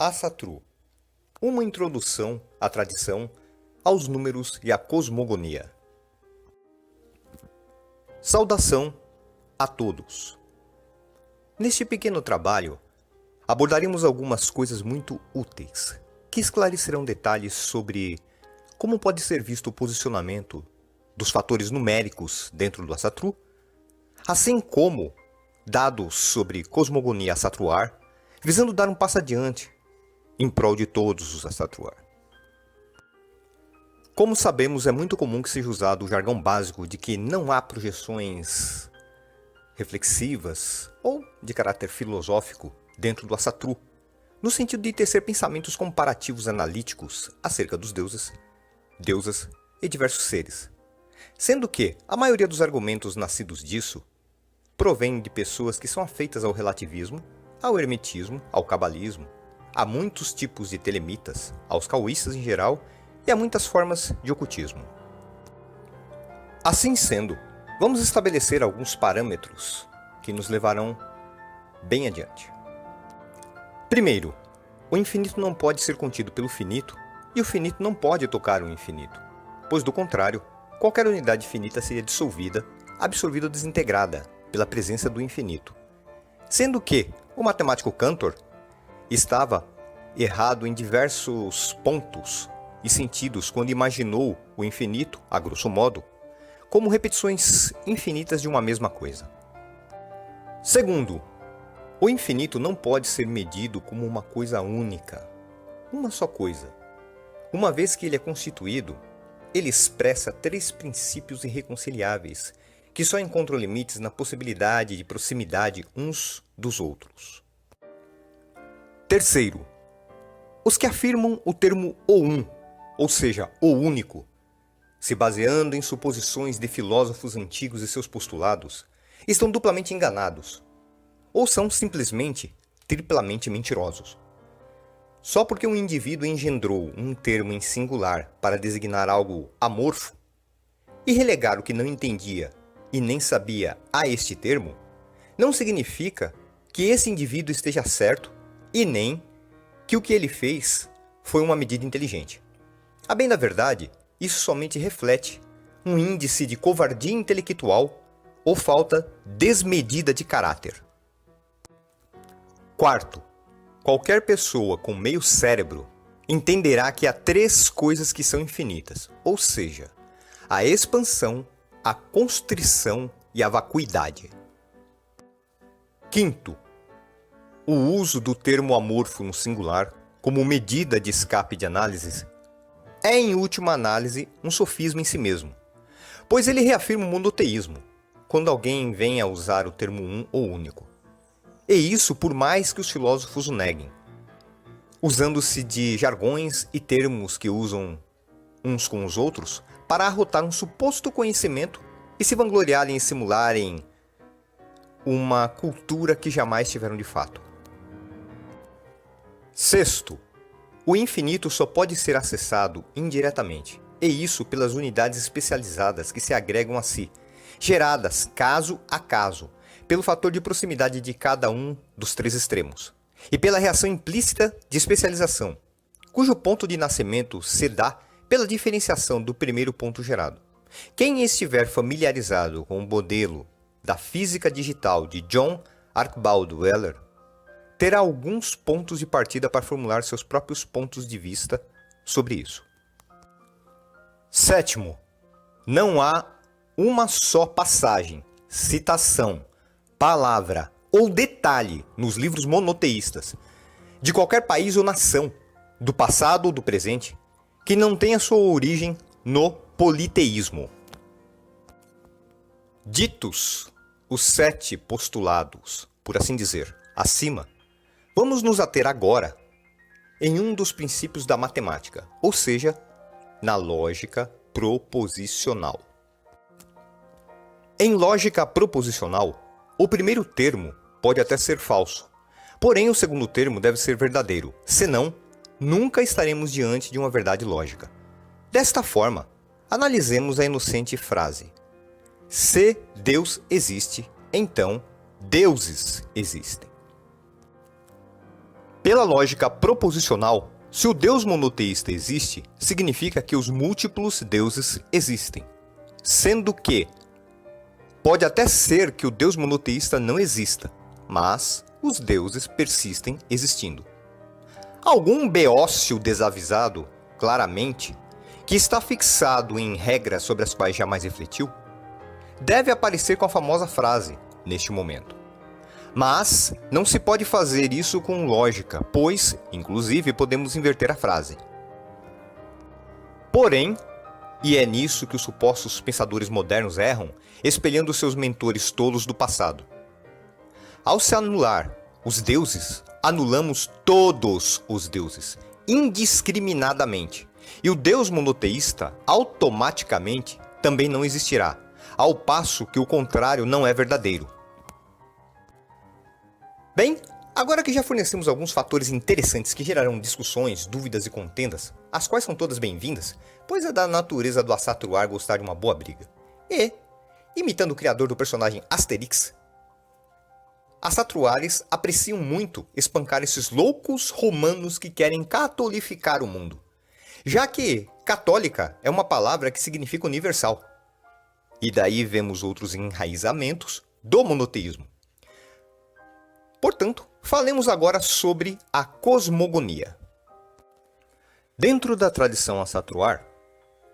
Asatru, uma introdução à tradição, aos números e à cosmogonia. Saudação a todos! Neste pequeno trabalho, abordaremos algumas coisas muito úteis, que esclarecerão detalhes sobre como pode ser visto o posicionamento dos fatores numéricos dentro do Asatru, assim como dados sobre cosmogonia asatruar, visando dar um passo adiante em prol de todos os asatruar. Como sabemos, é muito comum que seja usado o jargão básico de que não há projeções reflexivas ou de caráter filosófico dentro do Asatru, no sentido de tecer pensamentos comparativos analíticos acerca dos deuses, deusas e diversos seres. Sendo que a maioria dos argumentos nascidos disso provém de pessoas que são afeitas ao relativismo, ao hermetismo, ao cabalismo, a muitos tipos de telemitas, aos caoístas em geral e a muitas formas de ocultismo. Assim sendo, vamos estabelecer alguns parâmetros que nos levarão bem adiante. Primeiro, o infinito não pode ser contido pelo finito e o finito não pode tocar o infinito, pois do contrário, qualquer unidade finita seria dissolvida, absorvida ou desintegrada pela presença do infinito. Sendo que o matemático Cantor estava errado em diversos pontos e sentidos quando imaginou o infinito, a grosso modo, como repetições infinitas de uma mesma coisa. Segundo, o infinito não pode ser medido como uma coisa única, uma só coisa. Uma vez que ele é constituído, ele expressa três princípios irreconciliáveis, que só encontram limites na possibilidade de proximidade uns dos outros. Terceiro, os que afirmam o termo o um, ou seja, o único, se baseando em suposições de filósofos antigos e seus postulados, estão duplamente enganados, ou são simplesmente triplamente mentirosos. Só porque um indivíduo engendrou um termo em singular para designar algo amorfo e relegar o que não entendia e nem sabia a este termo, não significa que esse indivíduo esteja certo e nem que o que ele fez foi uma medida inteligente. A bem da verdade, isso somente reflete um índice de covardia intelectual ou falta desmedida de caráter. Quarto, qualquer pessoa com meio cérebro entenderá que há três coisas que são infinitas, ou seja, a expansão, a constrição e a vacuidade. Quinto, o uso do termo amorfo no singular como medida de escape de análise é, em última análise, um sofisma em si mesmo, pois ele reafirma o monoteísmo, quando alguém vem a usar o termo um ou único. E isso por mais que os filósofos o neguem, usando-se de jargões e termos que usam uns com os outros para arrotar um suposto conhecimento e se vangloriarem e simularem uma cultura que jamais tiveram de fato. Sexto, o infinito só pode ser acessado indiretamente, e isso pelas unidades especializadas que se agregam a si, geradas caso a caso, pelo fator de proximidade de cada um dos três extremos, e pela reação implícita de especialização, cujo ponto de nascimento se dá pela diferenciação do primeiro ponto gerado. Quem estiver familiarizado com o modelo da física digital de John Archibald Wheeler, terá alguns pontos de partida para formular seus próprios pontos de vista sobre isso. Sétimo, não há uma só passagem, citação, palavra ou detalhe nos livros monoteístas, de qualquer país ou nação, do passado ou do presente, que não tenha sua origem no politeísmo. Ditos os 7 postulados, por assim dizer, acima, vamos nos ater agora em um dos princípios da matemática, ou seja, na lógica proposicional. Em lógica proposicional, o primeiro termo pode até ser falso, porém o segundo termo deve ser verdadeiro, senão nunca estaremos diante de uma verdade lógica. Desta forma, analisemos a inocente frase: se Deus existe, então deuses existem. Pela lógica proposicional, se o Deus monoteísta existe, significa que os múltiplos deuses existem. Sendo que pode até ser que o Deus monoteísta não exista, mas os deuses persistem existindo. Algum beócio desavisado, claramente, que está fixado em regras sobre as quais jamais refletiu, deve aparecer com a famosa frase, neste momento. Mas não se pode fazer isso com lógica, pois, inclusive, podemos inverter a frase. Porém, e é nisso que os supostos pensadores modernos erram, espelhando seus mentores tolos do passado. Ao se anular os deuses, anulamos todos os deuses, indiscriminadamente. E o Deus monoteísta, automaticamente, também não existirá, ao passo que o contrário não é verdadeiro. Bem, agora que já fornecemos alguns fatores interessantes que gerarão discussões, dúvidas e contendas, as quais são todas bem-vindas, pois é da natureza do Asatruar gostar de uma boa briga. E, imitando o criador do personagem Asterix, Asatruares apreciam muito espancar esses loucos romanos que querem catolificar o mundo, já que católica é uma palavra que significa universal. E daí vemos outros enraizamentos do monoteísmo. Portanto, falemos agora sobre a cosmogonia. Dentro da tradição Asatruar,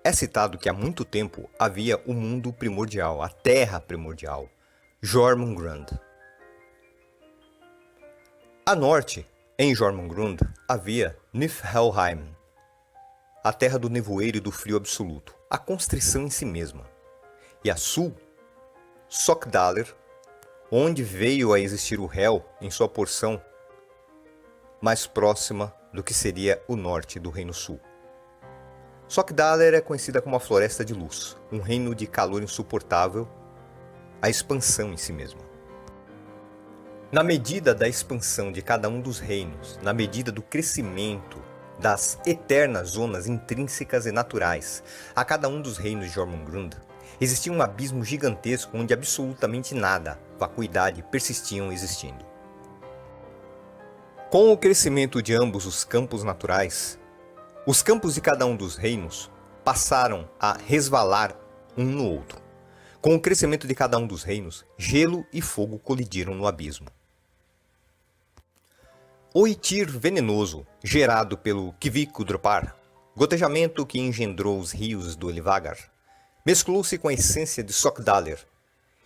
é citado que há muito tempo havia o mundo primordial, a terra primordial, Jormungand. A norte, em Jormungand, havia Niflheim, a terra do nevoeiro e do frio absoluto, a constrição em si mesma. E a sul, Sokdalir, onde veio a existir o Hel em sua porção mais próxima do que seria o norte do Reino Sul. Sokdalir é conhecida como a Floresta de Luz, um reino de calor insuportável, a expansão em si mesma. Na medida da expansão de cada um dos reinos, na medida do crescimento das eternas zonas intrínsecas e naturais a cada um dos reinos de Jormungand, existia um abismo gigantesco onde absolutamente nada, vacuidade, persistiam existindo. Com o crescimento de ambos os campos naturais, os campos de cada um dos reinos passaram a resvalar um no outro. Com o crescimento de cada um dos reinos, gelo e fogo colidiram no abismo. O Itir venenoso, gerado pelo Kvikudropar, gotejamento que engendrou os rios do Elivagar, mesclou-se com a essência de Sokdalir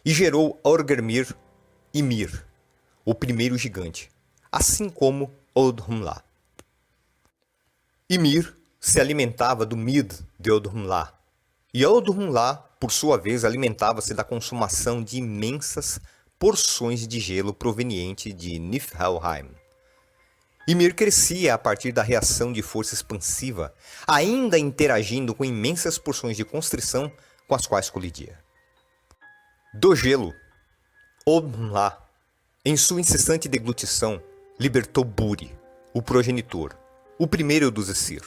e gerou Orgrimmar e Mir, o primeiro gigante, assim como Odhumla. Ymir se alimentava do Mid de Odhumla, e Odhumla, por sua vez, alimentava-se da consumação de imensas porções de gelo proveniente de Niflheim. Ymir crescia a partir da reação de força expansiva, ainda interagindo com imensas porções de constrição com as quais colidia. Do gelo, Odhumla, em sua incessante deglutição, libertou Buri, o progenitor, o primeiro dos Aesir.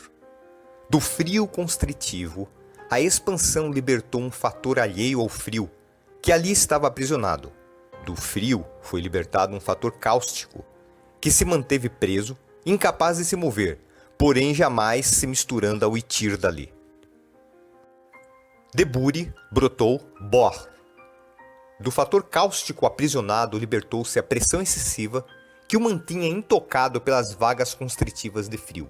Do frio constritivo, a expansão libertou um fator alheio ao frio, que ali estava aprisionado. Do frio foi libertado um fator cáustico, que se manteve preso, incapaz de se mover, porém jamais se misturando ao Itir dali. De Buri brotou Bor. Do fator cáustico aprisionado libertou-se a pressão excessiva que o mantinha intocado pelas vagas constritivas de frio.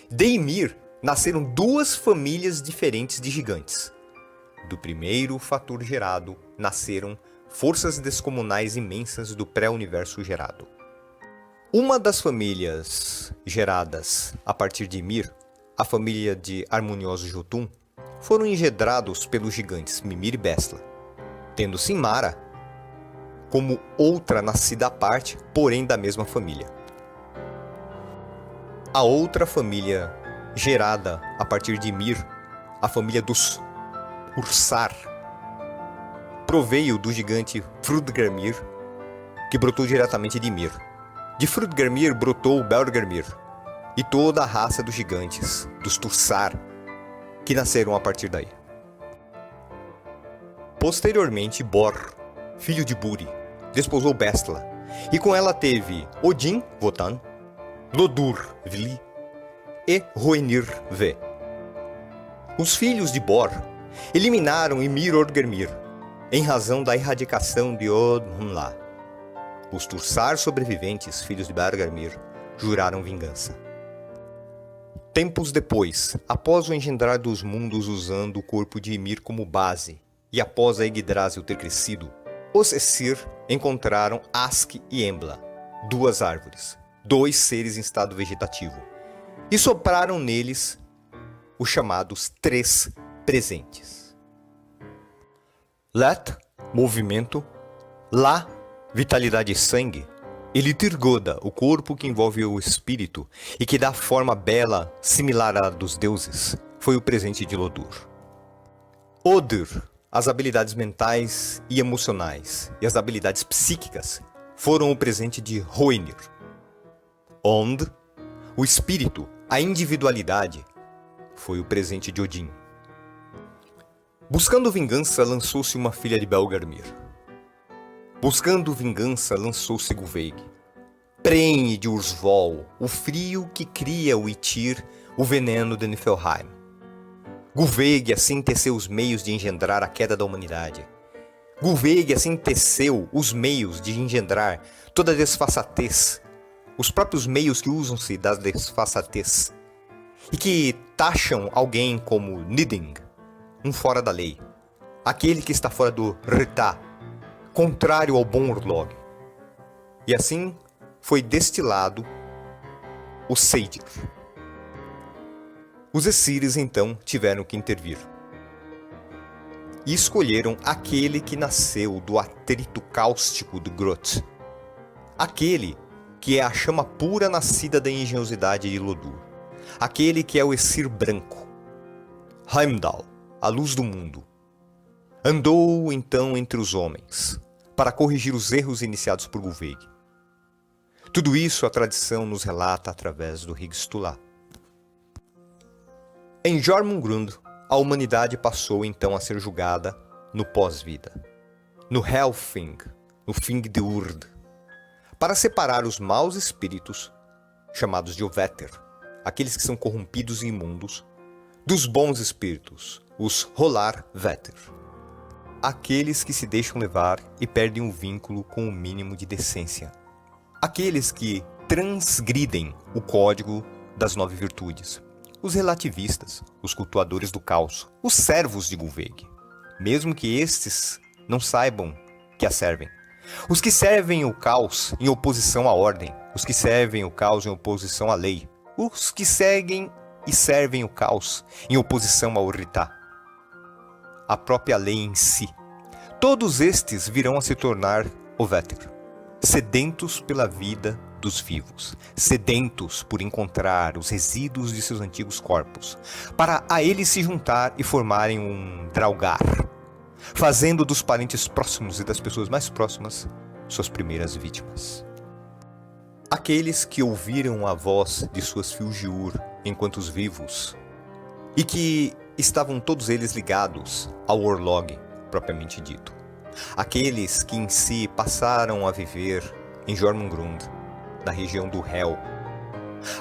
De Ymir nasceram duas famílias diferentes de gigantes. Do primeiro fator gerado nasceram forças descomunais imensas do pré-universo gerado. Uma das famílias geradas a partir de Ymir, a família de Harmoniosos Jotun, foram engendrados pelos gigantes Mimir e Bestla, tendo Sinmara como outra nascida à parte, porém da mesma família. A outra família gerada a partir de Ymir, a família dos Ursar, proveio do gigante Frudgarmir, que brotou diretamente de Ymir. De Frudgarmir brotou Belgarmir e toda a raça dos gigantes, dos Tursar, que nasceram a partir daí. Posteriormente, Bor, filho de Buri, desposou Bestla, e com ela teve Odin, Wotan, Lodur-Vili e Hoenir-Ve. Os filhos de Bor eliminaram Ymir-Orgrimmar em razão da erradicação de Odhunla. Os Tursar sobreviventes, filhos de Bergarmir, juraram vingança. Tempos depois, após o engendrar dos mundos usando o corpo de Ymir como base, e após a Yggdrasil ter crescido, os Aesir encontraram Ask e Embla, duas árvores, dois seres em estado vegetativo, e sopraram neles os chamados Três Presentes. Let, movimento, La, vitalidade e sangue, e Litirgoda, o corpo que envolve o espírito e que dá forma bela, similar à dos deuses, foi o presente de Lodur. Odur, as habilidades mentais e emocionais, e as habilidades psíquicas, foram o presente de Hoenir. Ond, o espírito, a individualidade, foi o presente de Odin. Buscando vingança, lançou-se uma filha de Belgarmir. Buscando vingança, lançou-se Gulveig. Prenhe de Ursvol, o frio que cria o Itir, o veneno de Niflheim. Gulveig assim teceu os meios de engendrar a queda da humanidade. Gulveig assim teceu os meios de engendrar toda a desfaçatez, os próprios meios que usam-se da desfaçatez, e que taxam alguém como Niding, um fora da lei, aquele que está fora do Rita, contrário ao bom Urlog. E assim foi destilado o Seidir. Os Aesires então tiveram que intervir. E escolheram aquele que nasceu do atrito cáustico do Grot. Aquele que é a chama pura nascida da engenhosidade de Lodur. Aquele que é o Aesir branco. Heimdall, a luz do mundo. Andou então entre os homens, para corrigir os erros iniciados por Gulveig. Tudo isso a tradição nos relata através do Higstulá. Em Jormungandr, a humanidade passou então a ser julgada no pós-vida, no Helfing, no Fing de Urd, para separar os maus espíritos, chamados de Oveter, aqueles que são corrompidos e imundos, dos bons espíritos, os Holar-Veter, aqueles que se deixam levar e perdem o vínculo com o mínimo de decência, aqueles que transgridem o código das 9 virtudes, os relativistas, os cultuadores do caos, os servos de Gulveig, mesmo que estes não saibam que a servem, os que servem o caos em oposição à ordem, os que servem o caos em oposição à lei, os que seguem e servem o caos em oposição ao Rita, a própria lei em si. Todos estes virão a se tornar Oveter, sedentos pela vida dos vivos, sedentos por encontrar os resíduos de seus antigos corpos, para a eles se juntar e formarem um Draugr, fazendo dos parentes próximos e das pessoas mais próximas suas primeiras vítimas. Aqueles que ouviram a voz de suas Filgiur enquanto os vivos, e que estavam todos eles ligados ao Orlog propriamente dito. Aqueles que em si passaram a viver em Jormungandr, na região do Hel.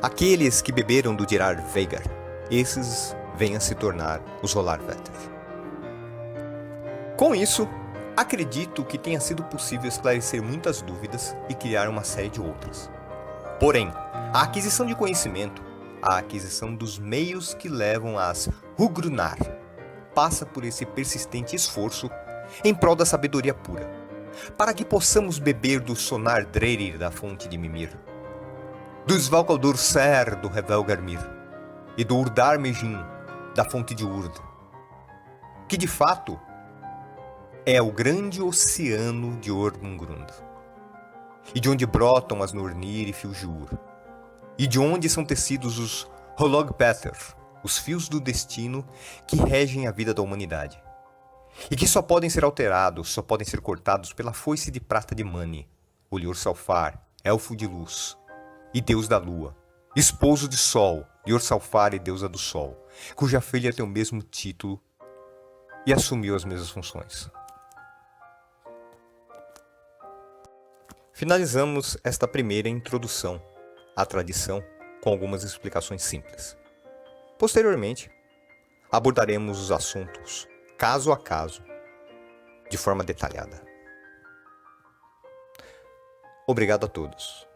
Aqueles que beberam do Dirar Veigar, esses vêm a se tornar os Holar-Veter. Com isso, acredito que tenha sido possível esclarecer muitas dúvidas e criar uma série de outras. Porém, a aquisição de conhecimento, a aquisição dos meios que levam às Hugrunar, passa por esse persistente esforço em prol da sabedoria pura, para que possamos beber do Sonar Dreyrir da fonte de Mimir, do Svalkaldur Ser do Helvelgarmir e do Urdar Mejin da fonte de Urd, que de fato é o grande oceano de Jormungandr, e de onde brotam as Nornir e Filgiur, e de onde são tecidos os Hologpeter, os fios do destino que regem a vida da humanidade, e que só podem ser alterados, só podem ser cortados pela foice de prata de Mani, o Lior-Salfar, elfo de luz, e deus da lua, esposo de Sol, Lior-Salfar e deusa do Sol, cuja filha tem o mesmo título e assumiu as mesmas funções. Finalizamos esta primeira introdução a tradição com algumas explicações simples. Posteriormente, abordaremos os assuntos caso a caso, de forma detalhada. Obrigado a todos.